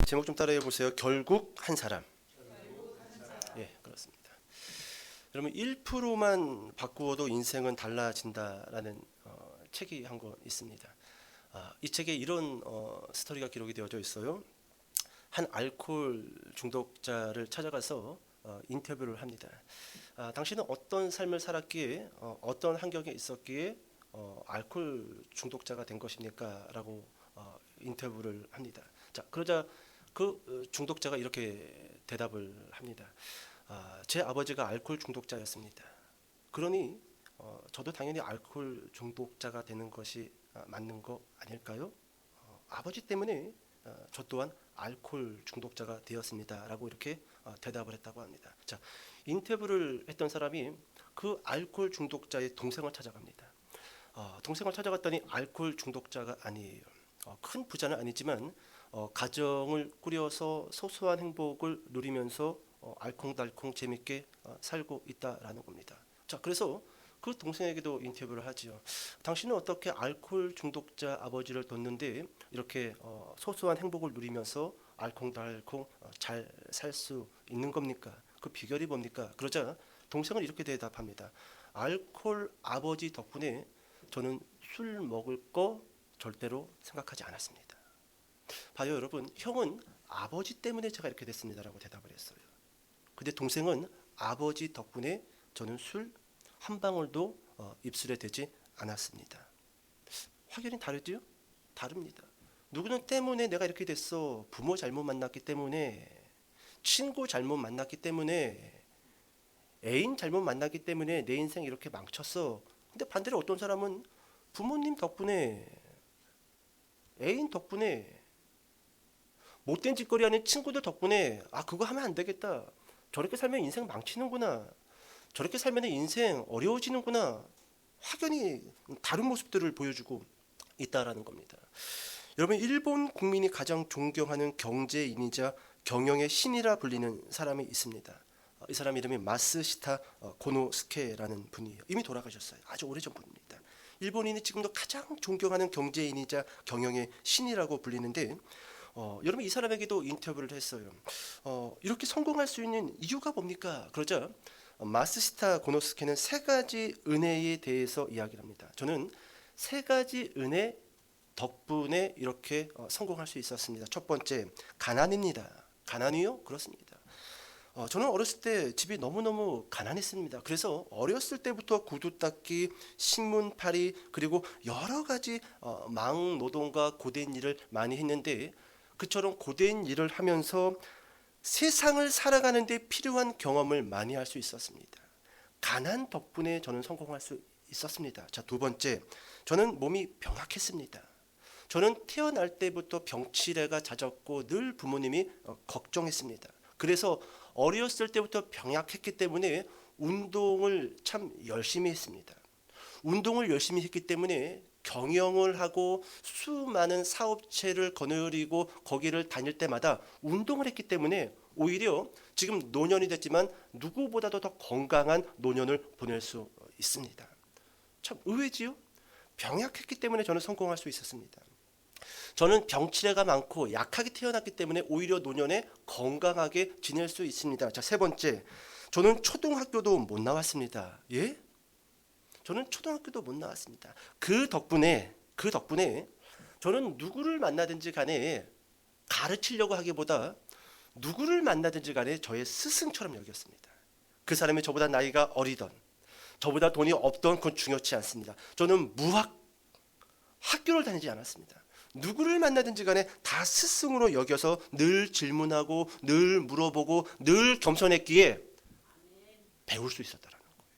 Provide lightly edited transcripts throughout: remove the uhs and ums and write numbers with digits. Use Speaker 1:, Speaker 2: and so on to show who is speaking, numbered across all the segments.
Speaker 1: 제목 좀 따라해 보세요. 결국 한 사람. 예, 그렇습니다. 여러분 1%만 바꾸어도 인생은 달라진다라는 책이 한 권 있습니다. 이 책에 이런 스토리가 기록이 되어져 있어요. 한 알코올 중독자를 찾아가서 인터뷰를 합니다. 당신은 어떤 삶을 살았기에 어떤 환경에 있었기에 알코올 중독자가 된 것입니까? 라고 인터뷰를 합니다. 자, 그러자 그 중독자가 이렇게 대답을 합니다. 제 아버지가 알코올 중독자였습니다. 그러니 저도 당연히 알코올 중독자가 되는 것이 맞는 거 아닐까요? 아버지 때문에 저 또한 알코올 중독자가 되었습니다라고 이렇게 대답을 했다고 합니다. 자, 인터뷰를 했던 사람이 그 알코올 중독자의 동생을 찾아갑니다. 동생을 찾아갔더니 알코올 중독자가 아니에요. 큰 부자는 아니지만 가정을 꾸려서 소소한 행복을 누리면서 알콩달콩 재밌게 살고 있다라는 겁니다. 자, 그래서 그 동생에게도 인터뷰를 하지요. 당신은 어떻게 알코올 중독자 아버지를 뒀는데 이렇게 소소한 행복을 누리면서 알콩달콩 잘 살 수 있는 겁니까? 그 비결이 뭡니까? 그러자 동생은 이렇게 대답합니다. 알코올 아버지 덕분에 저는 술 먹을 거 절대로 생각하지 않았습니다. 봐요, 여러분. 형은 아버지 때문에 제가 이렇게 됐습니다라고 대답을 했어요. 근데 동생은 아버지 덕분에 저는 술 한 방울도 입술에 대지 않았습니다. 확연히 다르죠? 다릅니다. 누구는 때문에 내가 이렇게 됐어. 부모 잘못 만났기 때문에, 친구 잘못 만났기 때문에, 애인 잘못 만났기 때문에 내 인생 이렇게 망쳤어. 근데 반대로 어떤 사람은 부모님 덕분에, 애인 덕분에, 못된 짓거리 하는 친구들 덕분에 그거 하면 안 되겠다. 저렇게 살면 인생 망치는구나. 저렇게 살면 인생 어려워지는구나. 확연히 다른 모습들을 보여주고 있다라는 겁니다. 여러분, 일본 국민이 가장 존경하는 경제인이자 경영의 신이라 불리는 사람이 있습니다. 이 사람 이름이 마스시타 고노스케라는 분이에요. 이미 돌아가셨어요. 아주 오래전 분입니다. 일본인이 지금도 가장 존경하는 경제인이자 경영의 신이라고 불리는데 여러분, 이 사람에게도 인터뷰를 했어요. 이렇게 성공할 수 있는 이유가 뭡니까? 그러자 마스시타 고노스케는 세 가지 은혜에 대해서 이야기를 합니다. 저는 세 가지 은혜 덕분에 이렇게 성공할 수 있었습니다. 첫 번째, 가난입니다. 가난이요? 그렇습니다. 저는 어렸을 때 집이 너무너무 가난했습니다. 그래서 어렸을 때부터 구두 닦기, 신문 팔이, 그리고 여러 가지 막노동과 고된 일을 많이 했는데 그처럼 고된 일을 하면서 세상을 살아가는 데 필요한 경험을 많이 할 수 있었습니다. 가난 덕분에 저는 성공할 수 있었습니다. 자, 두 번째, 저는 몸이 병약했습니다. 저는 태어날 때부터 병치레가 잦았고 늘 부모님이 걱정했습니다. 그래서 어렸을 때부터 병약했기 때문에 운동을 참 열심히 했습니다. 운동을 열심히 했기 때문에 경영을 하고 수많은 사업체를 거느리고 거기를 다닐 때마다 운동을 했기 때문에 오히려 지금 노년이 됐지만 누구보다도 더 건강한 노년을 보낼 수 있습니다. 참 의외지요? 병약했기 때문에 저는 성공할 수 있었습니다. 저는 병치레가 많고 약하게 태어났기 때문에 오히려 노년에 건강하게 지낼 수 있습니다. 자, 세 번째, 저는 초등학교도 못 나왔습니다. 예? 저는 초등학교도 못 나왔습니다. 그 덕분에 저는 누구를 만나든지 간에 가르치려고 하기보다 누구를 만나든지 간에 저의 스승처럼 여겼습니다. 그 사람이 저보다 나이가 어리던, 저보다 돈이 없던 그건 중요치 않습니다. 저는 학교를 다니지 않았습니다. 누구를 만나든지 간에 다 스승으로 여겨서 늘 질문하고 늘 물어보고 늘 겸손했기에 배울 수 있었다라는 거예요.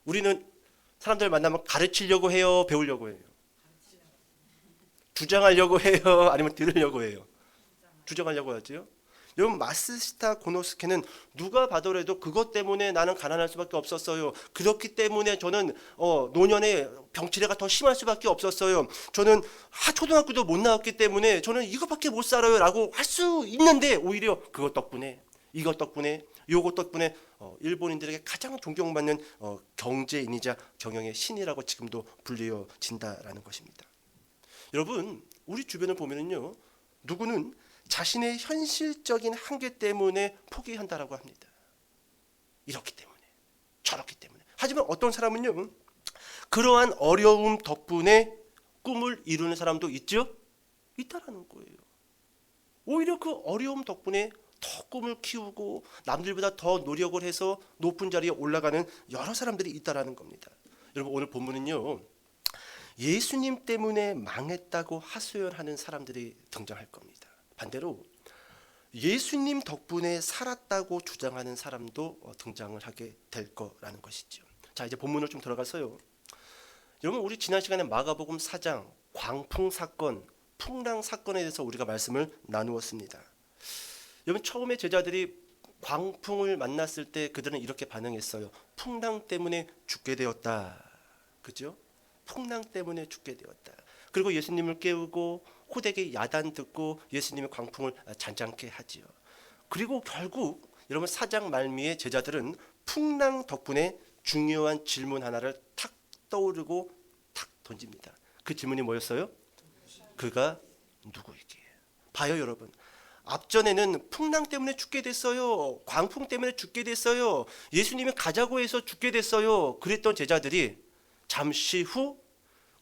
Speaker 1: 우리는 사람들 만나면 가르치려고 해요? 배우려고 해요? 주장하려고 해요? 아니면 들으려고 해요? 주장하려고 하죠. 여러분, 마스시타 고노스케는 누가 봐더라도 그것 때문에 나는 가난할 수밖에 없었어요. 그렇기 때문에 저는 노년에 병치레가 더 심할 수밖에 없었어요. 저는 초등학교도 못 나왔기 때문에 저는 이것밖에 못 살아요 라고 할 수 있는데 오히려 그것 덕분에, 이것 덕분에, 요것 덕분에 일본인들에게 가장 존경받는 경제인이자 경영의 신이라고 지금도 불려진다라는 것입니다. 여러분, 우리 주변을 보면은요, 누구는 자신의 현실적인 한계 때문에 포기한다라고 합니다. 이렇기 때문에, 저렇기 때문에. 하지만 어떤 사람은요, 그러한 어려움 덕분에 꿈을 이루는 사람도 있죠? 있다라는 거예요. 오히려 그 어려움 덕분에 더 꿈을 키우고 남들보다 더 노력을 해서 높은 자리에 올라가는 여러 사람들이 있다라는 겁니다. 여러분, 오늘 본문은요, 예수님 때문에 망했다고 하소연하는 사람들이 등장할 겁니다. 반대로 예수님 덕분에 살았다고 주장하는 사람도 등장을 하게 될 거라는 것이죠. 자, 이제 본문을 좀 들어가서요. 여러분, 우리 지난 시간에 마가복음 4장 광풍 사건, 풍랑 사건에 대해서 우리가 말씀을 나누었습니다. 여러분, 처음에 제자들이 광풍을 만났을 때 그들은 이렇게 반응했어요. 풍랑 때문에 죽게 되었다. 그죠? 풍랑 때문에 죽게 되었다. 그리고 예수님을 깨우고 호되게 야단 듣고 예수님의 광풍을 잔잔케 하지요. 그리고 결국 여러분, 4장 말미에 제자들은 풍랑 덕분에 중요한 질문 하나를 탁 떠오르고 탁 던집니다. 그 질문이 뭐였어요? 그가 누구이기에? 봐요, 여러분. 앞전에는 풍랑 때문에 죽게 됐어요. 광풍 때문에 죽게 됐어요. 예수님이 가자고 해서 죽게 됐어요. 그랬던 제자들이 잠시 후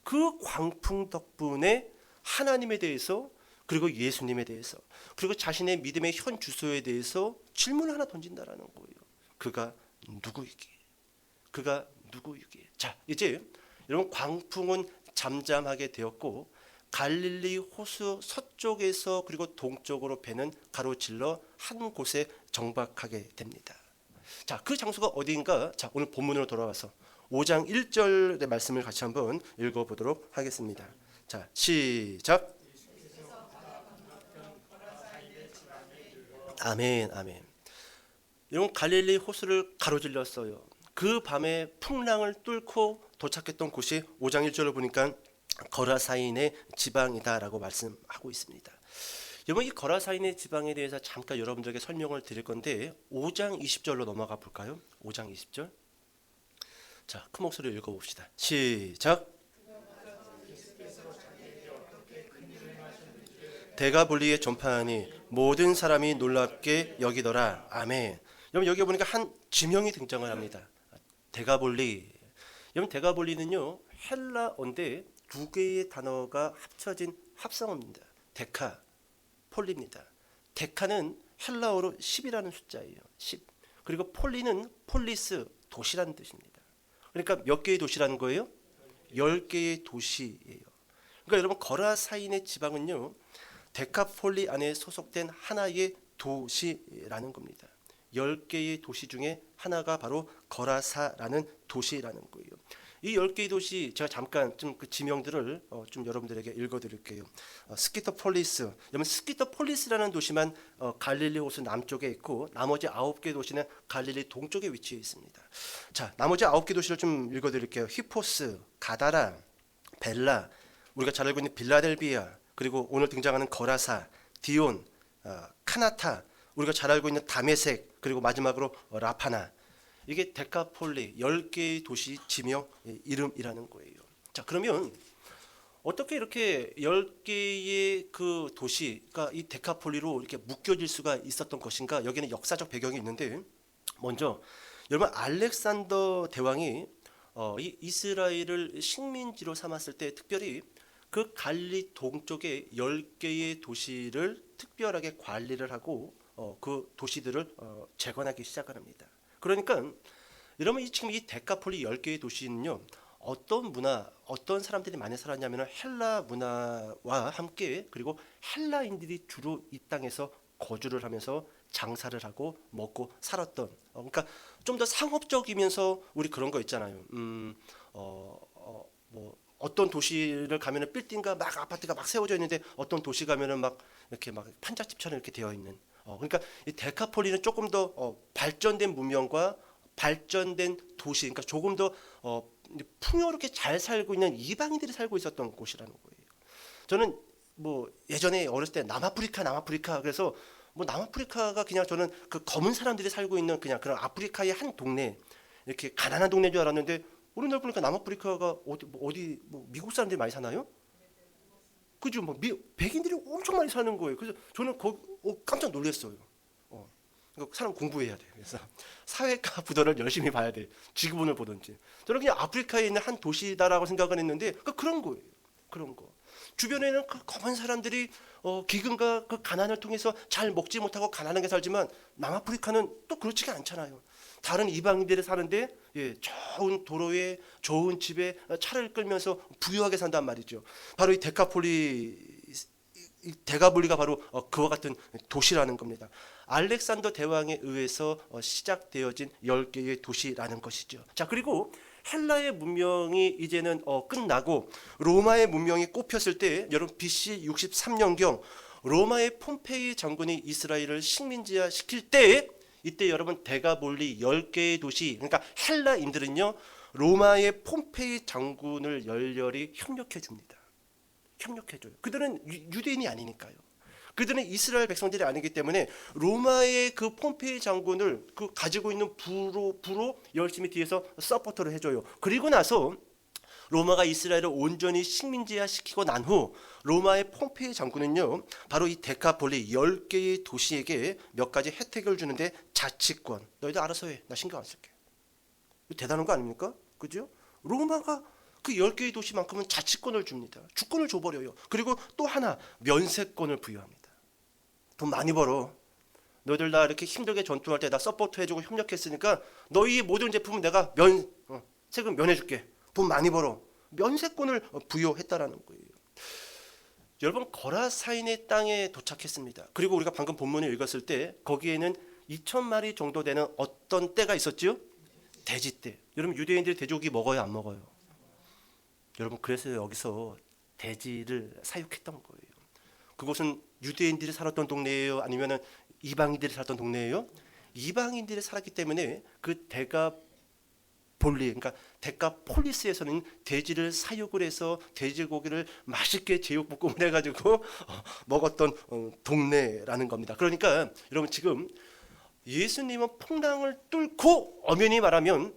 Speaker 1: 그 광풍 덕분에 하나님에 대해서, 그리고 예수님에 대해서, 그리고 자신의 믿음의 현 주소에 대해서 질문을 하나 던진다라는 거예요. 그가 누구이기에? 그가 누구이기에? 자, 이제 여러분, 광풍은 잠잠하게 되었고 갈릴리 호수 서쪽에서 그리고 동쪽으로 배는 가로질러 한 곳에 정박하게 됩니다. 자, 그 장소가 어디인가? 자, 오늘 본문으로 돌아와서 5장 1절의 말씀을 같이 한번 읽어보도록 하겠습니다. 자, 시작. 아멘, 아멘. 여러분, 갈릴리 호수를 가로질렀어요. 그 밤에 풍랑을 뚫고 도착했던 곳이 5장 1절을 보니까 거라사인의 지방이다라고 말씀하고 있습니다. 여러분, 이 거라사인의 지방에 대해서 잠깐 여러분들에게 설명을 드릴 건데 5장 20절로 넘어가 볼까요? 5장 20절. 자, 큰 목소리로 읽어봅시다. 시작. 데가볼리에 전파하니 모든 사람이 놀랍게 여기더라. 아멘. 여러분, 여기 보니까 한 지명이 등장을 합니다. 데가볼리. 여러분, 데가볼리는요, 헬라어인데 두 개의 단어가 합쳐진 합성어입니다. 데카, 폴리입니다. 데카는 헬라어로 10이라는 숫자예요. 10. 그리고 폴리는 폴리스, 도시라는 뜻입니다. 그러니까 몇 개의 도시라는 거예요? 10개의 도시예요. 그러니까 여러분, 거라사인의 지방은요, 데카폴리 안에 소속된 하나의 도시라는 겁니다. 10개의 도시 중에 하나가 바로 거라사라는 도시라는 거예요. 이 10개의 도시, 제가 잠깐 좀 그 지명들을 좀 여러분들에게 읽어드릴게요. 스키터폴리스, 여러분, 스키터폴리스라는 도시만 갈릴리 호수 남쪽에 있고 나머지 9개 도시는 갈릴리 동쪽에 위치해 있습니다. 자, 나머지 9개 도시를 좀 읽어드릴게요. 히포스, 가다라, 벨라, 우리가 잘 알고 있는 빌라델비아, 그리고 오늘 등장하는 거라사, 디온, 카나타, 우리가 잘 알고 있는 다메섹, 그리고 마지막으로 라파나. 이게 데카폴리 10개의 도시 지명 이름이라는 거예요. 자, 그러면 어떻게 이렇게 10개의 그 도시가 이 데카폴리로 이렇게 묶여질 수가 있었던 것인가? 여기는 역사적 배경이 있는데, 먼저 여러분, 알렉산더 대왕이 이 이스라엘을 식민지로 삼았을 때 특별히 그 갈릴리 동쪽에 10개의 도시를 특별하게 관리를 하고 그 도시들을 재건하기 시작합니다. 그러니까 여러분, 지금 이 데카폴리 10개의 도시는요, 어떤 문화, 어떤 사람들이 많이 살았냐면 헬라 문화와 함께, 그리고 헬라인들이 주로 이 땅에서 거주를 하면서 장사를 하고 먹고 살았던, 그러니까 좀 더 상업적이면서, 우리 그런 거 있잖아요. 뭐 어떤 도시를 가면은 빌딩과 막 아파트가 막 세워져 있는데 어떤 도시 가면은 막 이렇게 막 판잣집처럼 이렇게 되어 있는. 그러니까 이 데카폴리는 조금 더 발전된 문명과 발전된 도시, 그러니까 조금 더 풍요롭게 잘 살고 있는 이방인들이 살고 있었던 곳이라는 거예요. 저는 뭐 예전에 어렸을 때 남아프리카 그래서 뭐 남아프리카가 그냥 저는 그 검은 사람들이 살고 있는 그냥 그런 아프리카의 한 동네, 이렇게 가난한 동네인 줄 알았는데 오늘날 보니까 남아프리카가 어디 미국 사람들이 많이 사나요? 그죠? 뭐 백인들이 엄청 많이 사는 거예요. 그래서 저는 깜짝 놀랐어요. 사람 공부해야 돼. 그래서 사회과 부도를 열심히 봐야 돼. 지구본을 보든지. 저는 그냥 아프리카에 있는 한 도시다라고 생각을 했는데 그런 거예요. 그런 거. 주변에는 그 검은 사람들이 기근과 그 가난을 통해서 잘 먹지 못하고 가난하게 살지만 남아프리카는 또 그렇지가 않잖아요. 다른 이방인들이 사는데 좋은 도로에 좋은 집에 차를 끌면서 부유하게 산단 말이죠. 바로 이 데가폴리가 바로 그와 같은 도시라는 겁니다. 알렉산더 대왕에 의해서 시작되어진 10개의 도시라는 것이죠. 자, 그리고 헬라의 문명이 이제는 끝나고 로마의 문명이 꼽혔을 때 여러분 BC 63년경 로마의 폼페이 장군이 이스라엘을 식민지화 시킬 때 이때 여러분 데가볼리 10개의 도시, 그러니까 헬라인들은요 로마의 폼페이 장군을 열렬히 협력해 줍니다. 협력해 줘요. 그들은 유대인이 아니니까요. 그들은 이스라엘 백성들이 아니기 때문에 로마의 그 폼페이 장군을 그 가지고 있는 부로 열심히 뒤에서 서포터를 해줘요. 그리고 나서 로마가 이스라엘을 온전히 식민지화 시키고 난 후 로마의 폼페이 장군은요 바로 이 데카폴리 10개의 도시에게 몇 가지 혜택을 주는데 자치권, 너희들 알아서 해, 나 신경 안 쓸게. 대단한 거 아닙니까? 그죠? 로마가 그 10개의 도시만큼은 자치권을 줍니다. 주권을 줘버려요. 그리고 또 하나 면세권을 부여합니다. 돈 많이 벌어. 너희들 나 이렇게 힘들게 전투할 때 나 서포트 해주고 협력했으니까 너희 모든 제품은 내가 세금 면해줄게. 돈 많이 벌어. 면세권을 부여했다라는 거예요. 여러분 거라사인의 땅에 도착했습니다. 그리고 우리가 방금 본문을 읽었을 때 거기에는 2,000마리 정도 되는 어떤 떼가 있었죠? 돼지떼. 여러분 유대인들이 돼지고기 먹어요, 안 먹어요? 여러분 그래서 여기서 돼지를 사육했던 거예요. 그곳은 유대인들이 살았던 동네예요? 아니면 이방인들이 살았던 동네예요? 이방인들이 살았기 때문에 그 그러니까 데카폴리스에서는 돼지를 사육을 해서 돼지고기를 맛있게 제육볶음을 해가지고 먹었던 동네라는 겁니다. 그러니까 여러분 지금 예수님은 풍랑을 뚫고 엄연히 말하면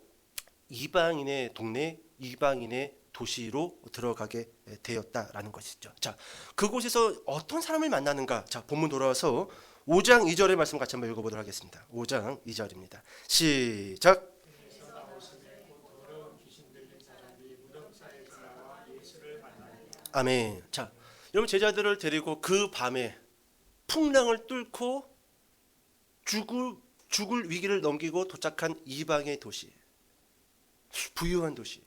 Speaker 1: 이방인의 동네, 이방인의 도시로 들어가게 되었다라는 것이죠. 자, 그곳에서 어떤 사람을 만나는가? 자, 본문 돌아와서 5장 2절의 말씀 같이 한번 읽어보도록 하겠습니다. 5장 2절입니다. 시작. 아멘. 자, 여러분 제자들을 데리고 그 밤에 풍랑을 뚫고 죽을 위기를 넘기고 도착한 이방의 도시, 부유한 도시.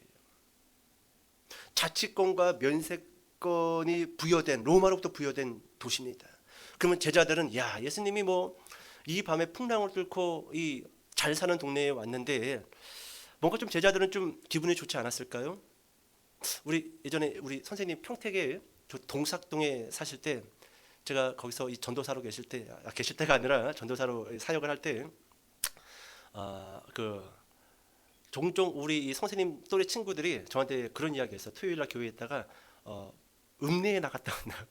Speaker 1: 자치권과 면세권이 부여된 로마로부터 부여된 도시입니다. 그러면 제자들은 야 예수님이 뭐 이 밤에 풍랑을 뚫고 이 잘 사는 동네에 왔는데 뭔가 좀 제자들은 좀 기분이 좋지 않았을까요? 우리 예전에 우리 선생님 평택에 저 동삭동에 사실 때 제가 거기서 이 전도사로 계실 때가 아니라 전도사로 사역을 할 때 종종 우리 이 선생님 또래 친구들이 저한테 그런 이야기했어요. 토요일날 교회에 있다가 읍내에 나갔다 온다.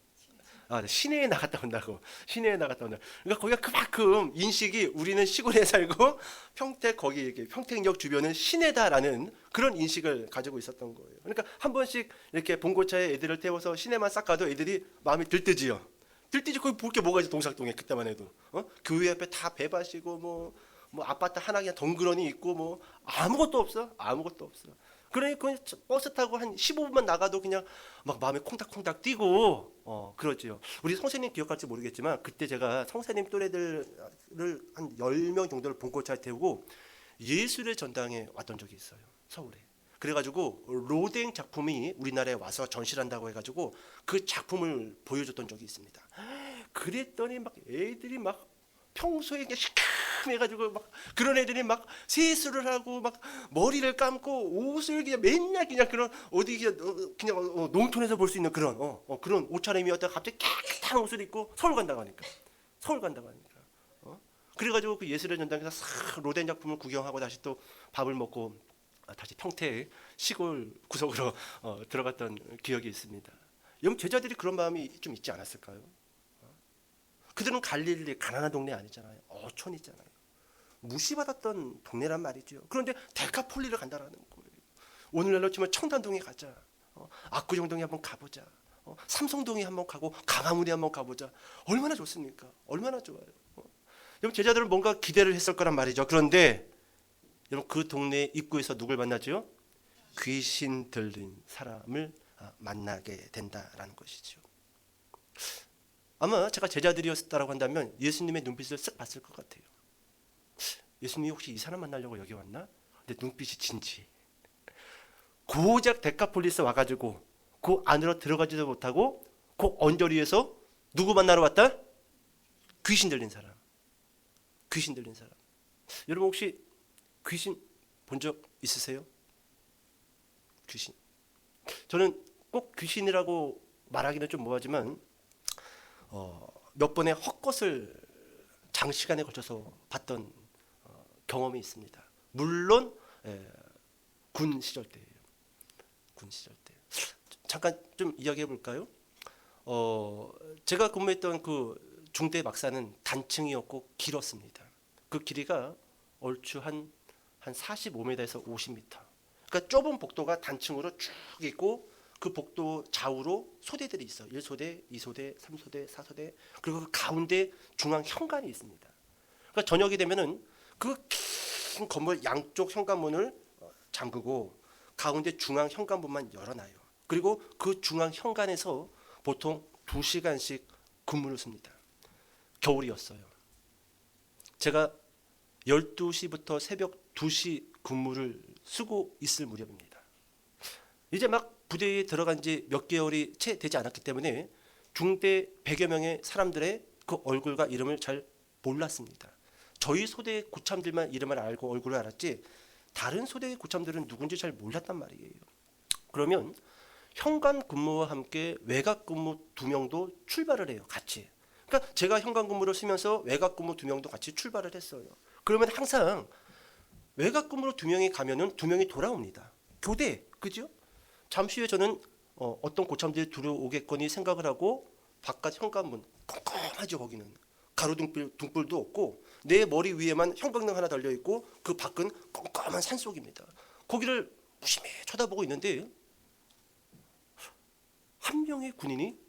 Speaker 1: 시내에 나갔다 온다고. 시내에 나갔다 온다. 그러니까 거기가 그만큼 인식이 우리는 시골에 살고 평택역 주변은 시내다라는 그런 인식을 가지고 있었던 거예요. 그러니까 한 번씩 이렇게 봉고차에 애들을 태워서 시내만 싹 가도 애들이 마음이 들뜨지요. 들뜨지. 거기 볼 게 뭐가 있어. 동삭동에 그때만 해도 교회 앞에 다 배밭이고 뭐 아파트 하나 그냥 덩그러니 있고 뭐 아무것도 없어. 그러니까 버스 타고 한 15분만 나가도 그냥 막 마음에 콩닥콩닥 뛰고 그러지요. 우리 선생님 기억할지 모르겠지만 그때 제가 선생님 또래들을 한 10명 정도를 봉고차에 태우고 예술의 전당에 왔던 적이 있어요. 서울에. 그래가지고 로댕 작품이 우리나라에 와서 전시를 한다고 해가지고 그 작품을 보여줬던 적이 있습니다. 그랬더니 막 애들이 막 평소에 그냥 시큼해가지고 막 그런 애들이 막 세수를 하고 막 머리를 감고 옷을 그냥 맨날 그냥 그런 어디 그냥 농촌에서 볼 수 있는 그런 그런 옷차림이었다가 갑자기 깨끗한 옷을 입고 서울 간다고 하니까 그래가지고 그 예술의 전당에서 싹 로덴 작품을 구경하고 다시 또 밥을 먹고 다시 평택 시골 구석으로 들어갔던 기억이 있습니다. 여러분 제자들이 그런 마음이 좀 있지 않았을까요? 그들은 갈릴리 가난한 동네 아니잖아요. 어촌이잖아요. 무시받았던 동네란 말이죠. 그런데 데카폴리를 간다라는 거예요. 오늘날로 치면 청담동에 가자. 압구정동에 한번 가보자. 삼성동에 한번 가고 강화문에 한번 가보자. 얼마나 좋습니까? 얼마나 좋아요. 여러분 제자들은 뭔가 기대를 했을 거란 말이죠. 그런데 여러분 그 동네 입구에서 누굴 만나죠? 귀신 들린 사람을 만나게 된다라는 것이죠. 아마 제가 제자들이었다라고 한다면 예수님의 눈빛을 쓱 봤을 것 같아요. 예수님이 혹시 이 사람 만나려고 여기 왔나? 근데 눈빛이 진지해. 고작 데카폴리스 와가지고 그 안으로 들어가지도 못하고 그 언저리에서 누구 만나러 왔다? 귀신 들린 사람. 귀신 들린 사람. 여러분 혹시 귀신 본 적 있으세요? 귀신. 저는 꼭 귀신이라고 말하기는 좀 뭐하지만 몇 번의 헛것을 장시간에 걸쳐서 봤던 경험이 있습니다. 물론 군 시절 때예요. 군 시절 때. 잠깐 좀 이야기해 볼까요? 제가 근무했던 그 중대 막사는 단층이었고 길었습니다. 그 길이가 얼추 한 45m에서 50m. 그러니까 좁은 복도가 단층으로 쭉 있고 그 복도 좌우로 소대들이 있어요. 1소대, 2소대, 3소대, 4소대. 그리고 그 가운데 중앙 현관이 있습니다. 그러니까 저녁이 되면은 그 긴 건물 양쪽 현관문을 잠그고 가운데 중앙 현관문만 열어놔요. 그리고 그 중앙 현관에서 보통 2시간씩 근무를 씁니다. 겨울이었어요. 제가 12시부터 새벽 2시 근무를 쓰고 있을 무렵입니다. 이제 막 부대에 들어간 지 몇 개월이 채 되지 않았기 때문에 중대 100여 명의 사람들의 그 얼굴과 이름을 잘 몰랐습니다. 저희 소대 고참들만 이름을 알고 얼굴을 알았지 다른 소대의 고참들은 누군지 잘 몰랐단 말이에요. 그러면 현관 근무와 함께 외곽 근무 2명도 출발을 해요. 같이. 그러니까 제가 현관 근무를 쓰면서 외곽 근무 2명도 같이 출발을 했어요. 그러면 항상 외곽 근무로 2명이 가면은 2명이 돌아옵니다. 교대, 그죠? 잠시 후에 저는 어떤 고참들이 들어오겠거니 생각을 하고 바깥 현관문 컴컴하죠. 거기는 가로등불도 없고 내 머리 위에만 형광등 하나 달려 있고 그 밖은 껌껌한 산속입니다. 거기를 무심히 쳐다보고 있는데 한 명의 군인이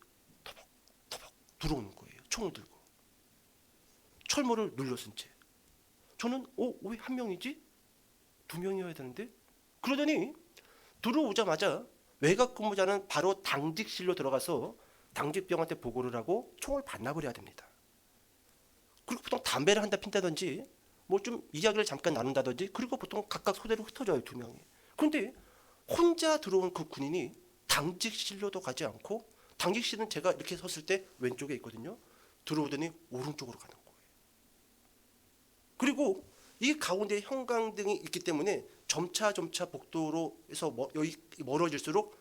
Speaker 1: 터벅터벅 들어오는 거예요. 총을 들고 철모를 눌러쓴 채. 저는 왜 한 명이지? 2명이어야 되는데? 그러더니 들어오자마자 외곽 근무자는 바로 당직실로 들어가서 당직병한테 보고를 하고 총을 반납을 해야 됩니다. 그리고 보통 담배를 한 대 핀다든지 뭐 좀 이야기를 잠깐 나눈다든지 그리고 보통 각각 소대로 흩어져요. 2명이. 그런데 혼자 들어온 그 군인이 당직실로도 가지 않고 당직실은 제가 이렇게 섰을 때 왼쪽에 있거든요. 들어오더니 오른쪽으로 가는 거예요. 그리고 이 가운데 형광등이 있기 때문에 점차 복도로에서 여기 멀어질수록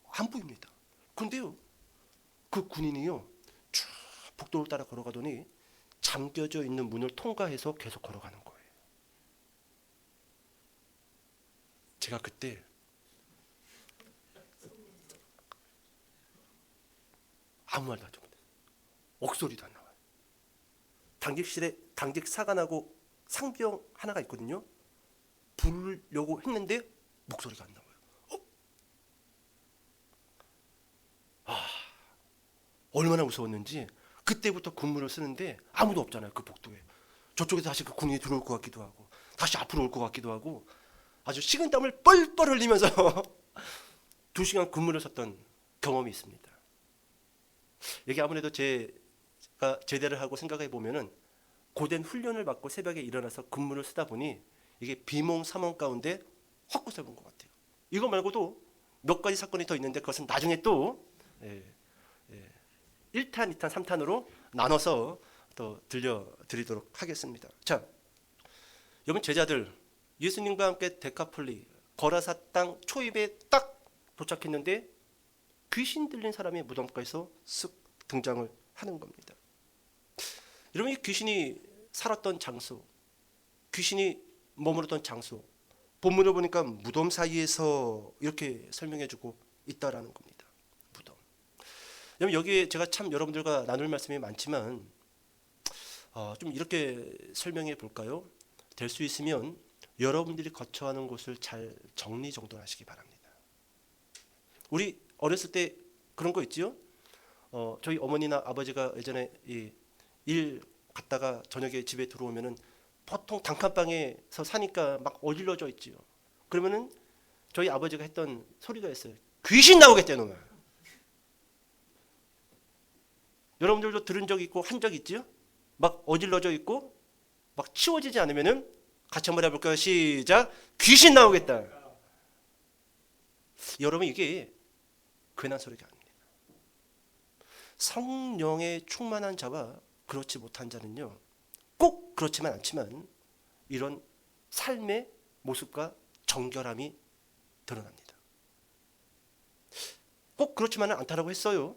Speaker 1: 안 보입니다. 그런데요, 그 군인이요 쭉 복도를 따라 걸어가더니 잠겨져 있는 문을 통과해서 계속 걸어가는 거예요. 제가 그때 아무 말도 하지 못해요. 억소리도 안 나와요. 당직실에 당직 사관하고 상병 하나가 있거든요. 부르려고 했는데 목소리가 안 나와요. 얼마나 무서웠는지 그때부터 근무를 쓰는데 아무도 없잖아요. 그 복도에. 저쪽에서 다시 그 군인이 들어올 것 같기도 하고 다시 앞으로 올 것 같기도 하고 아주 식은땀을 뻘뻘 흘리면서 2시간 근무를 썼던 경험이 있습니다. 이게 아무래도 제가 제대를 하고 생각해 보면은 고된 훈련을 받고 새벽에 일어나서 근무를 쓰다 보니 이게 비몽사몽 가운데 헛것을 본 것 같아요. 이거 말고도 몇 가지 사건이 더 있는데 그것은 나중에 또 1탄, 2탄, 3탄으로 나눠서 또 들려드리도록 하겠습니다. 자, 여러분 제자들 예수님과 함께 데카폴리 거라사 땅 초입에 딱 도착했는데 귀신 들린 사람이 무덤가에서 쓱 등장을 하는 겁니다. 여러분 이 귀신이 살았던 장소, 귀신이 머물렀던 장소, 본문을 보니까 무덤 사이에서 이렇게 설명해주고 있다라는 겁니다. 무덤. 여러분 여기에 제가 참 여러분들과 나눌 말씀이 많지만 좀 이렇게 설명해 볼까요? 될 수 있으면 여러분들이 거처하는 곳을 잘 정리정돈하시기 바랍니다. 우리 어렸을 때 그런 거 있지요. 저희 어머니나 아버지가 예전에 일 갔다가 저녁에 집에 들어오면은 보통 단칸방에서 사니까 막 어질러져 있지요. 그러면은 저희 아버지가 했던 소리가 있어요. 귀신 나오겠대 놈아. 여러분들도 들은 적 있고 한 적 있지요? 막 어질러져 있고 막 치워지지 않으면은 같이 한번 해볼까요? 시작. 귀신 나오겠다. 여러분 이게 괜한 소리가 아닙니다. 성령에 충만한 자와 그렇지 못한 자는요, 꼭 그렇지만 않지만 이런 삶의 모습과 정결함이 드러납니다. 꼭 그렇지만은 않다라고 했어요.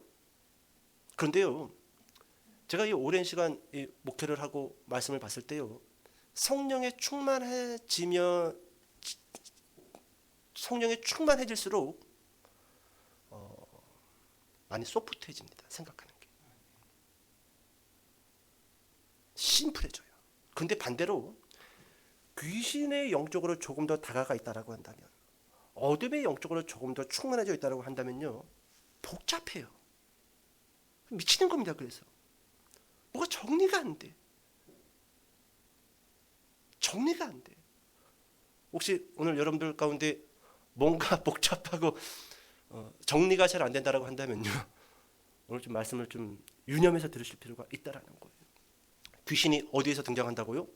Speaker 1: 그런데요, 제가 이 오랜 시간 이 목회를 하고 말씀을 봤을 때요, 성령에 충만해질수록 많이 소프트해집니다. 생각하는 게 심플해져요. 그런데 반대로 귀신의 영적으로 조금 더 다가가 있다라고 한다면, 어둠의 영적으로 조금 더 충만해져 있다라고 한다면요, 복잡해요. 미치는 겁니다. 그래서 뭐가 정리가 안 돼. 정리가 안 돼. 혹시 오늘 여러분들 가운데 뭔가 복잡하고 정리가 잘 안 된다라고 한다면요, 오늘 좀 말씀을 좀 유념해서 들으실 필요가 있다라는 거예요. 귀신이 어디에서 등장한다고요?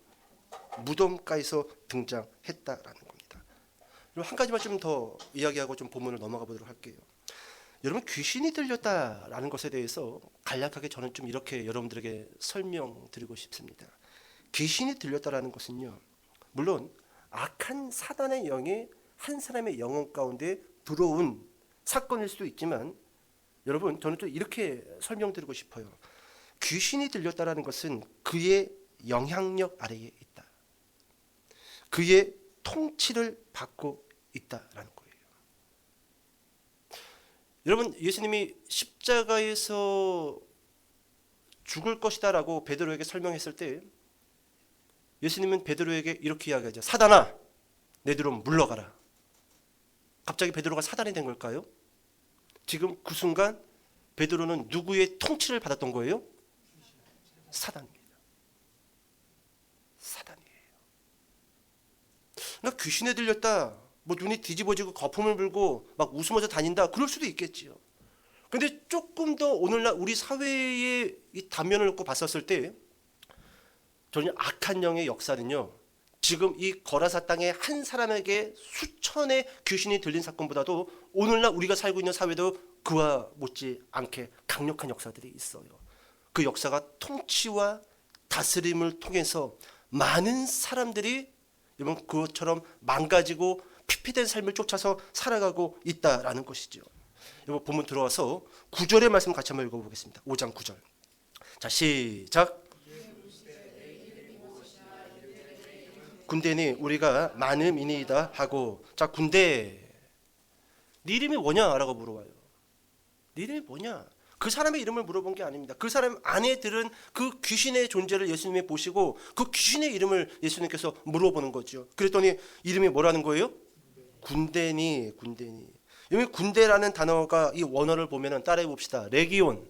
Speaker 1: 무덤가에서 등장했다라는 겁니다. 그리고 한 가지만 좀 더 이야기하고 좀 본문을 넘어가 보도록 할게요. 여러분, 귀신이 들렸다라는 것에 대해서 간략하게 저는 좀 이렇게 여러분들에게 설명드리고 싶습니다. 귀신이 들렸다라는 것은요, 물론 악한 사단의 영이 한 사람의 영혼 가운데 들어온 사건일 수도 있지만, 여러분 저는 또 이렇게 설명드리고 싶어요. 귀신이 들렸다라는 것은 그의 영향력 아래에 있다. 그의 통치를 받고 있다라는 거예요. 여러분, 예수님이 십자가에서 죽을 것이다라고 베드로에게 설명했을 때 예수님은 베드로에게 이렇게 이야기하죠. 사단아, 내 뒤로 물러가라. 갑자기 베드로가 사단이 된 걸까요? 지금 그 순간 베드로는 누구의 통치를 받았던 거예요? 사단입니다. 사단이에요. 그러니까 귀신에 들렸다, 뭐 눈이 뒤집어지고 거품을 불고 막 웃으면서 다닌다, 그럴 수도 있겠지요. 그런데 조금 더 오늘날 우리 사회의 이 단면을 놓고 봤었을 때 저는 악한 영의 역사는요, 지금 이 거라사 땅의 한 사람에게 수천의 귀신이 들린 사건보다도 오늘날 우리가 살고 있는 사회도 그와 못지 않게 강력한 역사들이 있어요. 그 역사가 통치와 다스림을 통해서 많은 사람들이 여러분 그것처럼 망가지고 피폐된 삶을 쫓아서 살아가고 있다라는 것이죠. 여러분 본문 들어와서 9절의 말씀 같이 한번 읽어보겠습니다. 5장 9절. 자, 시작. 군대니 우리가 많음이니이다 하고, 자, 군대, 네 이름이 뭐냐라고 물어봐요. 네 이름이 뭐냐? 그 사람의 이름을 물어본 게 아닙니다. 그 사람 안에 들은 그 귀신의 존재를 예수님이 보시고 그 귀신의 이름을 예수님께서 물어보는 거죠. 그랬더니 이름이 뭐라는 거예요? 군대니. 여기 군대라는 단어가 이 원어를 보면은 따라해 봅시다. 레기온.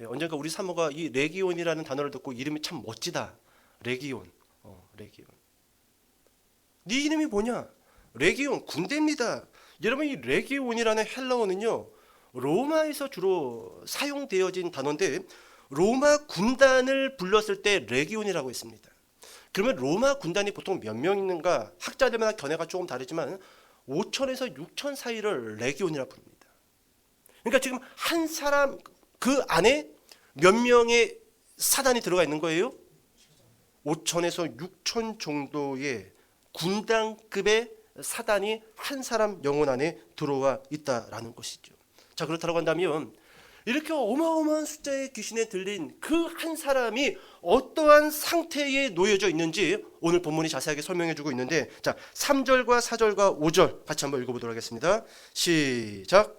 Speaker 1: 언젠가 우리 사모가 이 레기온이라는 단어를 듣고 이름이 참 멋지다. 레기온. 레기온. 네 이름이 뭐냐? 레기온, 군대입니다. 여러분, 이 레기온이라는 헬라어는요, 로마에서 주로 사용되어진 단어인데 로마 군단을 불렀을 때 레기온이라고 했습니다. 그러면 로마 군단이 보통 몇 명 있는가? 학자들마다 견해가 조금 다르지만 5천에서 6천 사이를 레기온이라고 부릅니다. 그러니까 지금 한 사람 그 안에 몇 명의 사단이 들어가 있는 거예요? 5천에서 6천 정도의 군단급의 사단이 한 사람 영혼 안에 들어와 있다라는 것이죠. 자, 그렇다고 한다면 이렇게 어마어마한 숫자의 귀신에 들린 그 한 사람이 어떠한 상태에 놓여져 있는지 오늘 본문이 자세하게 설명해 주고 있는데, 자, 3절과 4절과 5절 같이 한번 읽어보도록 하겠습니다. 시작.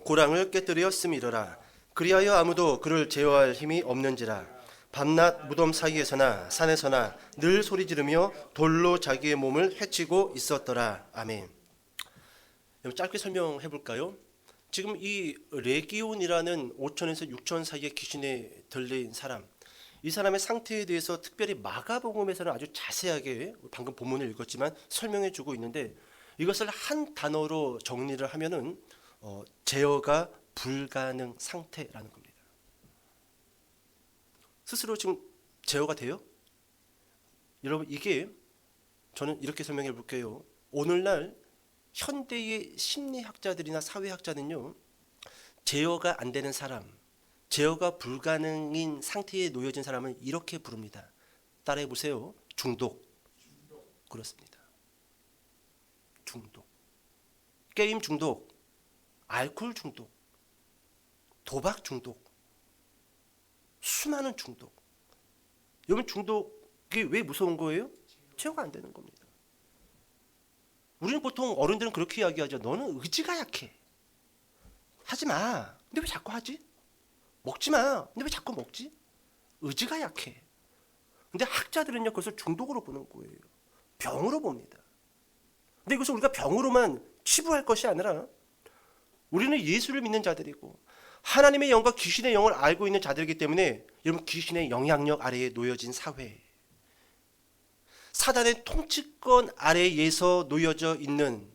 Speaker 1: 고랑을 깨뜨렸음이로라. 그리하여 아무도 그를 제어할 힘이 없는지라. 밤낮 무덤 사이에서나 산에서나 늘 소리 지르며 돌로 자기의 몸을 해치고 있었더라. 아멘. 짧게 설명해 볼까요? 지금 이 레기온이라는 5천에서 6천 사이의 귀신에 들린 사람, 이 사람의 상태에 대해서 특별히 마가복음에서는 아주 자세하게 방금 본문을 읽었지만 설명해 주고 있는데, 이것을 한 단어로 정리를 하면은 제어가 불가능 상태라는 겁니다. 스스로 지금 제어가 돼요? 여러분, 이게 저는 이렇게 설명해 볼게요. 오늘날 현대의 심리학자들이나 사회학자는요, 제어가 안 되는 사람, 제어가 불가능인 상태에 놓여진 사람을 이렇게 부릅니다. 따라해 보세요. 중독. 그렇습니다. 중독. 게임 중독, 알코올 중독, 도박 중독, 수많은 중독. 여러분, 중독이 왜 무서운 거예요? 제어가 안 되는 겁니다. 우리는 보통 어른들은 그렇게 이야기하죠. 너는 의지가 약해. 하지 마. 근데 왜 자꾸 하지? 먹지 마. 근데 왜 자꾸 먹지? 의지가 약해. 근데 학자들은요, 그것을 중독으로 보는 거예요. 병으로 봅니다. 근데 이것을 우리가 병으로만 치부할 것이 아니라, 우리는 예수를 믿는 자들이고 하나님의 영과 귀신의 영을 알고 있는 자들이기 때문에, 여러분, 귀신의 영향력 아래에 놓여진 사회, 사단의 통치권 아래에서 놓여져 있는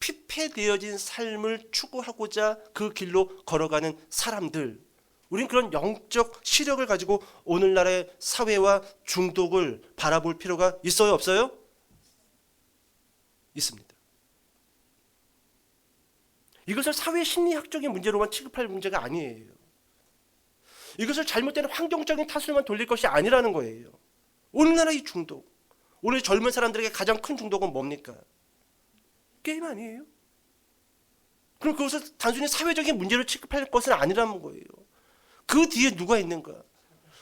Speaker 1: 피폐되어진 삶을 추구하고자 그 길로 걸어가는 사람들, 우리는 그런 영적 시력을 가지고 오늘날의 사회와 중독을 바라볼 필요가 있어요, 없어요? 있습니다. 이것을 사회 심리학적인 문제로만 취급할 문제가 아니에요. 이것을 잘못된 환경적인 탓으로만 돌릴 것이 아니라는 거예요. 오늘날의 이 중독, 오늘 젊은 사람들에게 가장 큰 중독은 뭡니까? 게임 아니에요? 그럼 그것을 단순히 사회적인 문제로 취급할 것은 아니라는 거예요. 그 뒤에 누가 있는가?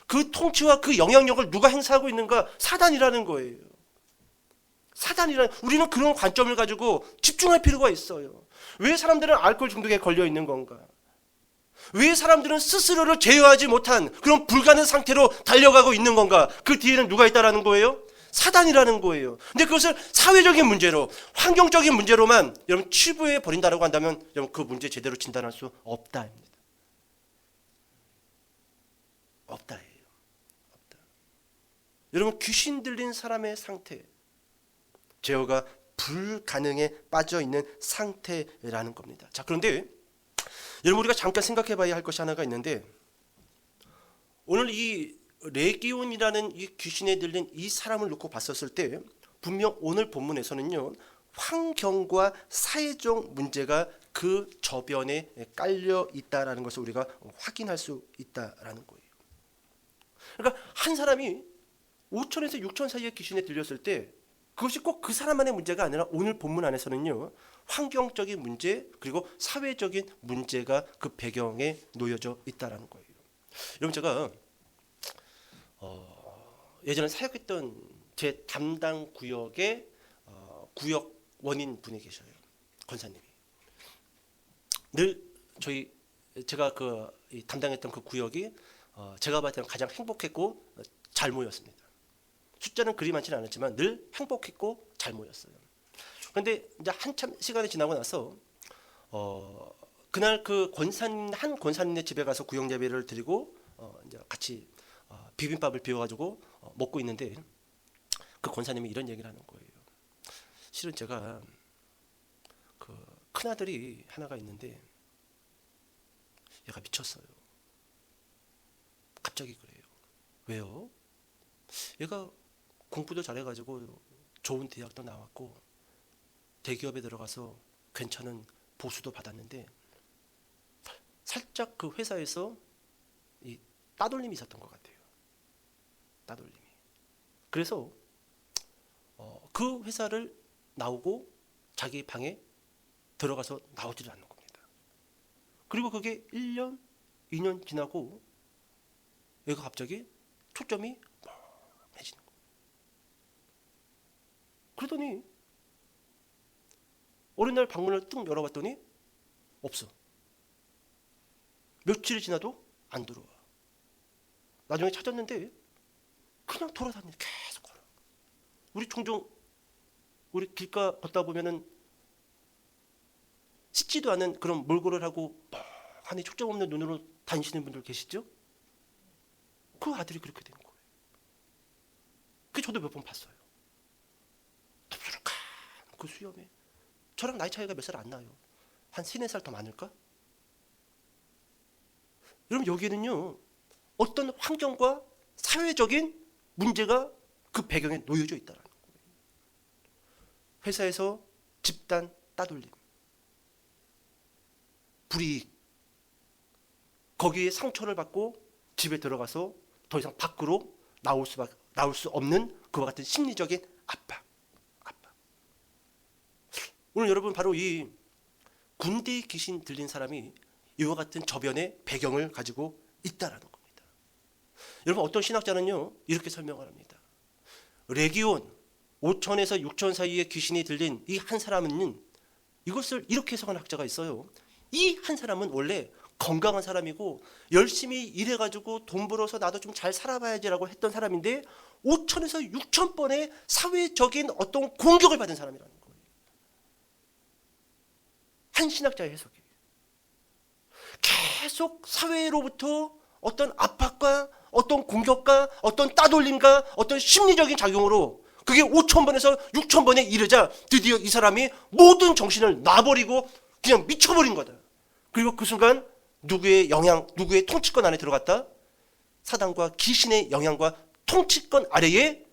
Speaker 1: 그 통치와 그 영향력을 누가 행사하고 있는가? 사단이라는 거예요. 우리는 그런 관점을 가지고 집중할 필요가 있어요. 왜 사람들은 알코올 중독에 걸려 있는 건가? 왜 사람들은 스스로를 제어하지 못한 그런 불가능 상태로 달려가고 있는 건가? 그 뒤에는 누가 있다라는 거예요? 사단이라는 거예요. 근데 그것을 사회적인 문제로, 환경적인 문제로만 여러분 치부해 버린다라고 한다면, 여러분, 그 문제 제대로 진단할 수 없다입니다. 없다예요. 없다. 여러분, 귀신 들린 사람의 상태, 제어가 불가능에 빠져 있는 상태라는 겁니다. 자, 그런데 여러분, 우리가 잠깐 생각해 봐야 할 것이 하나가 있는데, 오늘 이 레기온이라는 이 귀신에 들린 이 사람을 놓고 봤었을 때, 분명 오늘 본문에서는요, 환경과 사회적 문제가 그 저변에 깔려 있다라는 것을 우리가 확인할 수 있다라는 거예요. 그러니까 한 사람이 5천에서 6천 사이의 귀신에 들렸을 때, 그것이 꼭 그 사람만의 문제가 아니라 오늘 본문 안에서는요, 환경적인 문제 그리고 사회적인 문제가 그 배경에 놓여져 있다라는 거예요. 여러분, 제가 예전에 사역했던 제 담당 구역의 구역원인 분이 계셔요. 권사님이. 늘 제가 담당했던 그 구역이 제가 봤을 때는 가장 행복했고 잘 모였습니다. 숫자는 그리 많지는 않았지만 늘 행복했고 잘 모였어요. 그런데 이제 한참 시간이 지나고 나서 그날 그 한 권사님네 집에 가서 구역 예배를 드리고 이제 같이 비빔밥을 비워가지고 먹고 있는데, 그 권사님이 이런 얘기를 하는 거예요. 실은 제가 그 큰 아들이 하나가 있는데 얘가 미쳤어요. 갑자기 그래요. 왜요? 얘가 공부도 잘해가지고 좋은 대학도 나왔고 대기업에 들어가서 괜찮은 보수도 받았는데, 살짝 그 회사에서 이 따돌림이 있었던 것 같아요. 따돌림이. 그래서 그 회사를 나오고 자기 방에 들어가서 나오지도 않는 겁니다. 그리고 그게 1년, 2년 지나고 얘가 갑자기 초점이 멍해지는 거예요. 그러더니 어느 날 방문을 뚝 열어봤더니 없어. 며칠이 지나도 안 들어와. 나중에 찾았는데 그냥 돌아다니는 계속 걸어. 우리 종종 우리 길가 걷다 보면은 씻지도 않은 그런 몰골을 하고 멍하니 축적 없는 눈으로 다니시는 분들 계시죠? 그 아들이 그렇게 된 거예요. 그 저도 몇 번 봤어요. 덥수룩한 그 수염에 저랑 나이 차이가 몇 살 안 나요. 한 3, 4살 더 많을까? 여러분 여기에는요 어떤 환경과 사회적인 문제가 그 배경에 놓여져 있다는 거예요. 회사에서 집단 따돌림, 불이익, 거기에 상처를 받고 집에 들어가서 더 이상 밖으로 나올 수 없는 그와 같은 심리적인 압박. 오늘 여러분 바로 이 군대의 귀신 들린 사람이 이와 같은 저변의 배경을 가지고 있다라는 겁니다. 여러분 어떤 신학자는요 이렇게 설명을 합니다. 레기온 5천에서 6천 사이의 귀신이 들린 이 한 사람은 이것을 이렇게 해석하는 학자가 있어요. 이 한 사람은 원래 건강한 사람이고 열심히 일해가지고 돈 벌어서 나도 좀 잘 살아봐야지라고 했던 사람인데 5천에서 6천 번의 사회적인 어떤 공격을 받은 사람이라는 거예요. 한 신학자의 해석이에요. 계속 사회로부터 어떤 압박과 어떤 공격과 어떤 따돌림과 어떤 심리적인 작용으로 그게 5천 번에서 6천 번에 이르자 드디어 이 사람이 모든 정신을 놔버리고 그냥 미쳐버린 거다. 그리고 그 순간 누구의 영향, 누구의 통치권 안에 들어갔다? 사단과 귀신의 영향과 통치권 아래에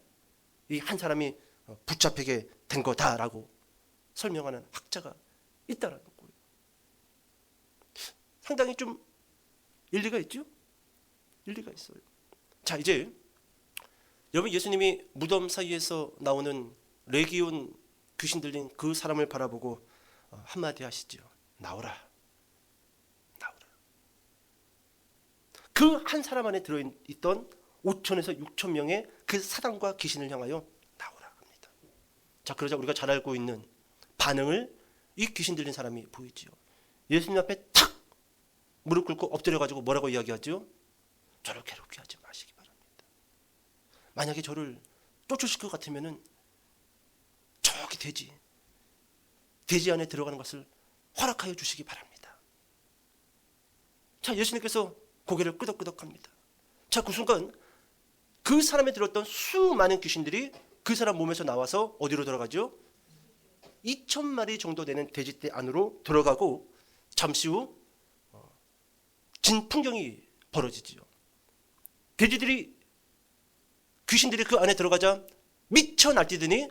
Speaker 1: 이 한 사람이 붙잡히게 된 거다라고 설명하는 학자가 있다라는 거예요. 상당히 좀 일리가 있죠? 일리가 있어요. 자, 이제 여러분 예수님이 무덤 사이에서 나오는 레기온 귀신 들린 그 사람을 바라보고 한마디 하시죠. 나오라. 나오라. 그 한 사람 안에 들어있던 5천에서 6천 명의 그 사단과 귀신을 향하여 나오라 합니다. 자, 그러자 우리가 잘 알고 있는 반응을 이 귀신 들린 사람이 보이지요. 예수님 앞에 탁 무릎 꿇고 엎드려가지고 뭐라고 이야기하죠? 저를 괴롭게 하지 마시기 바랍니다. 만약에 저를 쫓으실 것 같으면은 저기 돼지 안에 들어가는 것을 허락하여 주시기 바랍니다. 자, 예수님께서 고개를 끄덕끄덕합니다. 자, 그 순간 그 사람에 들었던 수많은 귀신들이 그 사람 몸에서 나와서 어디로 들어가죠? 2,000마리 정도 되는 돼지떼 안으로 들어가고 잠시 후 진 풍경이 벌어지지요. 귀신들이 그 안에 들어가자 미쳐 날뛰더니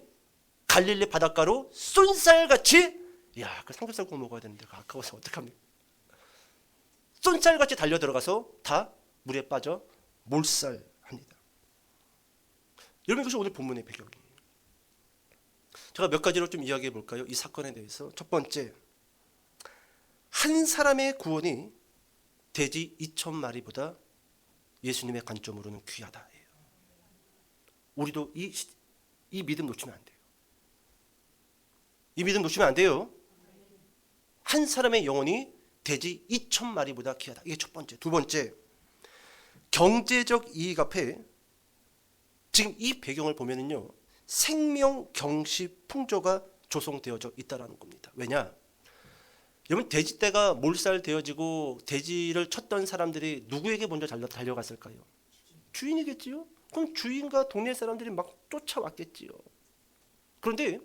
Speaker 1: 갈릴리 바닷가로 쏜살같이, 야, 그 삼겹살 구워 먹어야 되는데 아까워서 어떡합니까? 쏜살같이 달려 들어가서 다 물에 빠져 몰살합니다. 여러분 이것이 오늘 본문의 배경이에요. 제가 몇 가지로 좀 이야기해 볼까요? 이 사건에 대해서. 첫 번째, 한 사람의 구원이 돼지 2,000마리보다 예수님의 관점으로는 귀하다. 우리도 이 믿음 놓치면 안 돼요. 이 믿음 놓치면 안 돼요. 한 사람의 영혼이 돼지 2,000마리보다 귀하다. 이게 첫 번째. 두 번째, 경제적 이익 앞에 지금 이 배경을 보면은요, 생명 경시 풍조가 조성되어져 있다라는 겁니다. 왜냐? 여러분 돼지떼가 몰살되어지고 돼지를 쳤던 사람들이 누구에게 먼저 달려갔을까요? 주인이겠지요. 그럼 주인과 동네 사람들이 막 쫓아왔겠지요. 그런데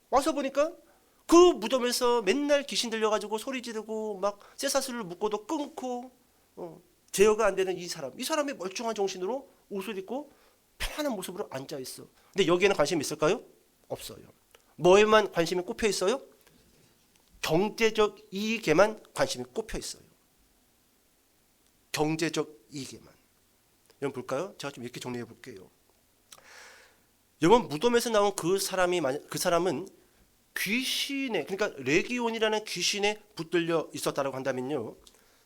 Speaker 1: 와서 보니까 그 무덤에서 맨날 귀신 들려가지고 소리 지르고 막 쇠사슬을 묶고도 끊고 제어가 안 되는 이 사람이 멀쩡한 정신으로 옷을 입고 편안한 모습으로 앉아 있어. 근데 여기에는 관심이 있을까요? 없어요. 뭐에만 관심이 꼽혀 있어요? 경제적 이익에만 관심이 꼽혀 있어요. 경제적 이익에만. 여러분 볼까요? 제가 좀 이렇게 정리해 볼게요. 여러분 무덤에서 나온 그 사람은 귀신에, 그러니까 레기온이라는 귀신에 붙들려 있었다라고 한다면요,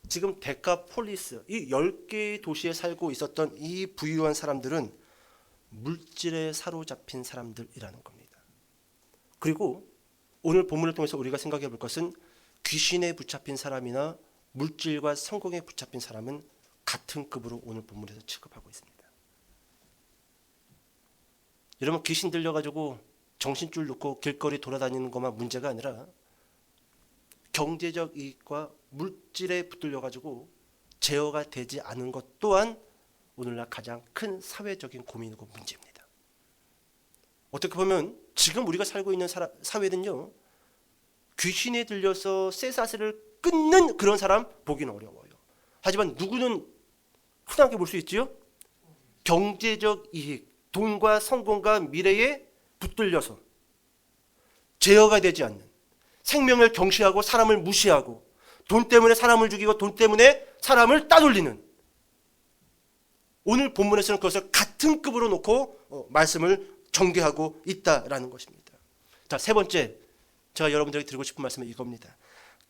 Speaker 1: 지금 데카폴리스 이 10개의 도시에 살고 있었던 이 부유한 사람들은 물질에 사로잡힌 사람들이라는 겁니다. 그리고 오늘 본문을 통해서 우리가 생각해 볼 것은 귀신에 붙잡힌 사람이나 물질과 성공에 붙잡힌 사람은 같은 급으로 오늘 본문에서 취급하고 있습니다. 여러분, 귀신 들려가지고 정신줄 놓고 길거리 돌아다니는 것만 문제가 아니라 경제적 이익과 물질에 붙들려가지고 제어가 되지 않은 것 또한 오늘날 가장 큰 사회적인 고민이고 문제입니다. 어떻게 보면 지금 우리가 살고 있는 사회는요, 귀신에 들려서 쇠사슬을 끊는 그런 사람 보기는 어려워요. 하지만 누구는 흔하게 볼 수 있지요? 경제적 이익, 돈과 성공과 미래에 붙들려서 제어가 되지 않는, 생명을 경시하고 사람을 무시하고 돈 때문에 사람을 죽이고 돈 때문에 사람을 따돌리는, 오늘 본문에서는 그것을 같은 급으로 놓고 말씀을 전개하고 있다라는 것입니다. 자, 세 번째, 제가 여러분들에게 드리고 싶은 말씀은 이겁니다.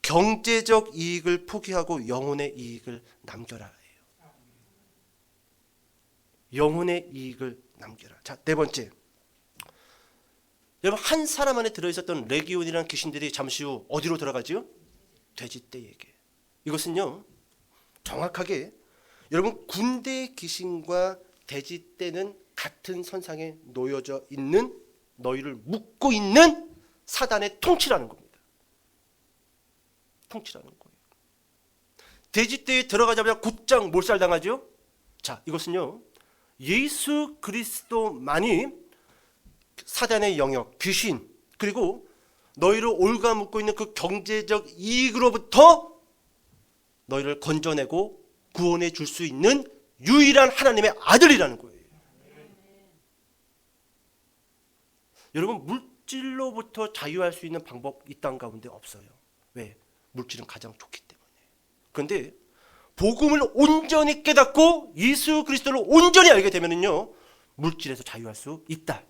Speaker 1: 경제적 이익을 포기하고 영혼의 이익을 남겨라. 영혼의 이익을 남겨라. 자, 네 번째, 여러분, 한 사람 안에 들어있었던 레기온이라는 귀신들이 잠시 후 어디로 들어가지요? 돼지떼에게. 이것은요, 정확하게 여러분, 군대의 귀신과 돼지떼는 같은 선상에 놓여져 있는, 너희를 묶고 있는 사단의 통치라는 겁니다. 통치라는 거예요. 돼지떼에 들어가자마자 곧장 몰살당하죠. 자, 이것은요, 예수 그리스도만이 사단의 영역, 귀신, 그리고 너희를 올가묶고 있는 그 경제적 이익으로부터 너희를 건져내고 구원해 줄 수 있는 유일한 하나님의 아들이라는 거예요. 여러분, 물질로부터 자유할 수 있는 방법 이 땅 가운데 없어요. 왜? 물질은 가장 좋기 때문에. 그런데 복음을 온전히 깨닫고 예수 그리스도를 온전히 알게 되면은요, 물질에서 자유할 수 있다.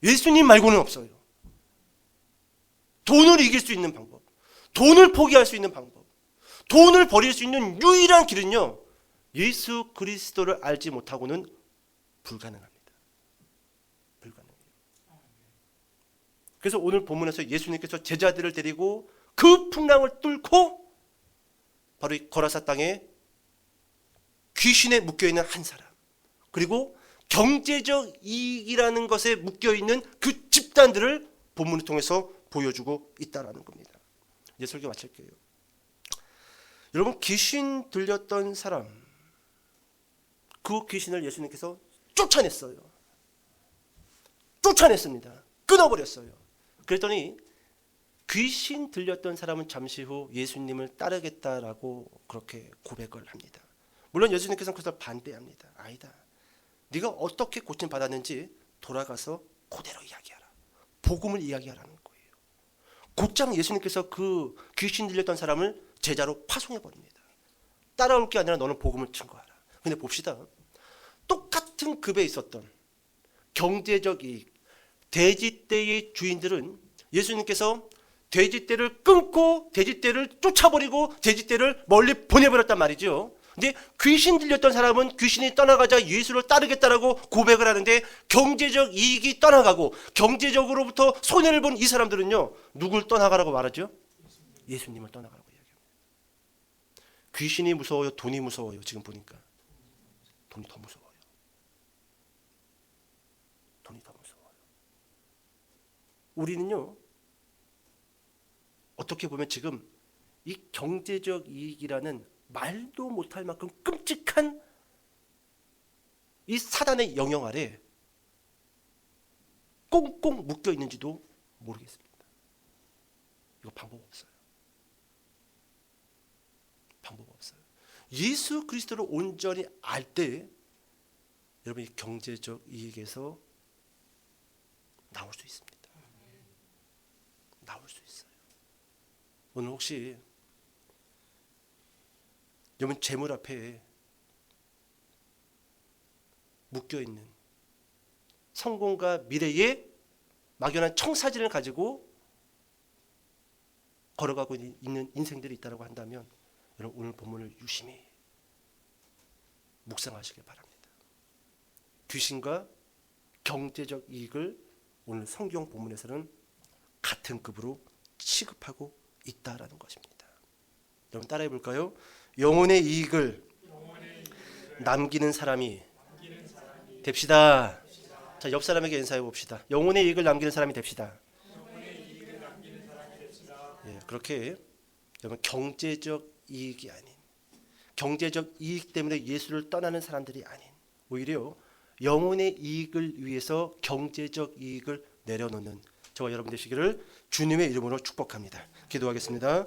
Speaker 1: 예수님 말고는 없어요. 돈을 이길 수 있는 방법, 돈을 포기할 수 있는 방법, 돈을 버릴 수 있는 유일한 길은요, 예수 그리스도를 알지 못하고는 불가능합니다. 불가능해요. 그래서 오늘 본문에서 예수님께서 제자들을 데리고 그 풍랑을 뚫고 바로 이 거라사 땅에 귀신에 묶여있는 한 사람, 그리고 경제적 이익이라는 것에 묶여있는 그 집단들을 본문을 통해서 보여주고 있다는 겁니다. 이제 설교 마칠게요. 여러분, 귀신 들렸던 사람, 그 귀신을 예수님께서 쫓아냈어요. 쫓아냈습니다. 끊어버렸어요. 그랬더니 귀신 들렸던 사람은 잠시 후 예수님을 따르겠다라고 그렇게 고백을 합니다. 물론 예수님께서는 그것을 반대합니다. 아니다, 네가 어떻게 고침받았는지 돌아가서 그대로 이야기하라. 복음을 이야기하라는 거예요. 곧장 예수님께서 그 귀신 들렸던 사람을 제자로 파송해버립니다. 따라올 게 아니라 너는 복음을 증거하라. 근데 봅시다. 똑같은 급에 있었던 경제적 이익, 돼지떼의 주인들은 예수님께서 돼지떼를 끊고 돼지떼를 쫓아버리고 돼지떼를 멀리 보내버렸단 말이죠. 근데 귀신 들렸던 사람은 귀신이 떠나가자 예수를 따르겠다라고 고백을 하는데, 경제적 이익이 떠나가고 경제적으로부터 손해를 본 이 사람들은요, 누굴 떠나가라고 말하죠? 예수님을 떠나가라고 이야기합니다. 귀신이 무서워요? 돈이 무서워요? 지금 보니까 돈이 더 무서워요. 돈이 더 무서워요. 우리는요, 어떻게 보면 지금 이 경제적 이익이라는 말도 못할 만큼 끔찍한 이 사단의 영역 아래 꽁꽁 묶여 있는지도 모르겠습니다. 이거 방법 없어요. 방법 없어요. 예수 그리스도를 온전히 알 때 여러분, 이 경제적 이익에서 나올 수 있습니다. 나올 수 있어요. 오늘 혹시 여러분 재물 앞에 묶여있는 성공과 미래의 막연한 청사진을 가지고 걸어가고 있는 인생들이 있다고 한다면, 여러분 오늘 본문을 유심히 묵상하시길 바랍니다. 귀신과 경제적 이익을 오늘 성경 본문에서는 같은 급으로 취급하고 있다라는 것입니다. 여러분 따라해 볼까요? 영혼의 이익을 남기는 사람이 됩시다. 자, 옆 사람에게 인사해 봅시다. 영혼의 이익을 남기는 사람이 됩시다. 예, 그렇게 여러분 경제적 이익이 아닌, 경제적 이익 때문에 예수를 떠나는 사람들이 아닌, 오히려 영혼의 이익을 위해서 경제적 이익을 내려놓는 저와 여러분 되시기를 주님의 이름으로 축복합니다. 기도하겠습니다.